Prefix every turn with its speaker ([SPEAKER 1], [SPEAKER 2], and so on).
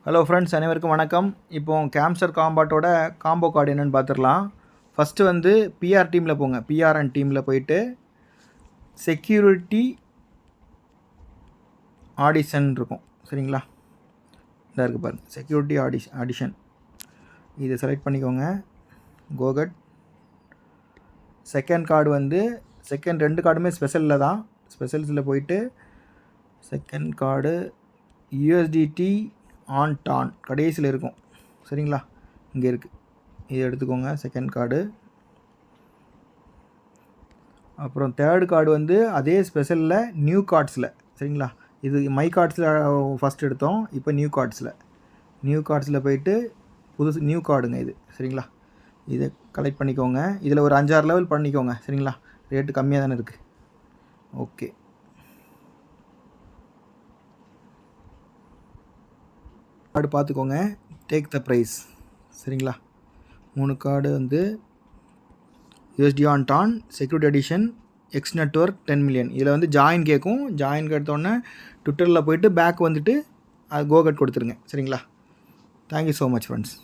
[SPEAKER 1] Hello friends, அனைவருக்கும் வணக்கம். இப்போ கேம்ஸ்டர் காம்பாட்டோட காம்போ கார்டு என்னென்னு பார்த்துடலாம். ஃபஸ்ட்டு வந்து பிஆர் டீமில் போங்க. பிஆர்என் டீமில் போயிட்டு செக்யூரிட்டி ஆடிஷன் இருக்கும், சரிங்களா? இதாக இருக்குது பாருங்கள், செக்யூரிட்டி ஆடிஷன். இதை செலக்ட் பண்ணிக்கோங்க. கோகட். செகண்ட் கார்டு வந்து ரெண்டு கார்டுமே ஸ்பெஷலில் தான். ஸ்பெஷல்ஸில் போயிட்டு செகண்ட் கார்டு யூஎஸ்டிடி ஆன் கடைசியில் இருக்கும், சரிங்களா? இங்கே இருக்குது, இதை எடுத்துக்கோங்க. Second card. அப்புறம் தேர்டு கார்டு வந்து அதே ஸ்பெஷலில் நியூ கார்ட்ஸில், சரிங்களா? இது மை கார்ட்ஸில் ஃபஸ்ட் எடுத்தோம், இப்போ நியூ கார்ட்ஸில் போயிட்டு புதுசு நியூ கார்டுங்க இது, சரிங்களா? இதை கலெக்ட் பண்ணிக்கோங்க. இதில் ஒரு 5-6 லெவல் பண்ணிக்கோங்க, சரிங்களா? ரேட்டு கம்மியாக தானே இருக்குது. ஓகே, கார்டு பார்த்துக்கோங்க. டேக் த ப்ரைஸ், சரிங்களா? 3 கார்டு வந்து USD on security edition X network 10 million. இதில் வந்து ஜாயின் கேட்கும். ஜாயின் கேட்டோன்னே ட்விட்டரில் போயிட்டு பேக் வந்துட்டு அது கோகட் கொடுத்துருங்க, சரிங்களா? Thank you so much friends.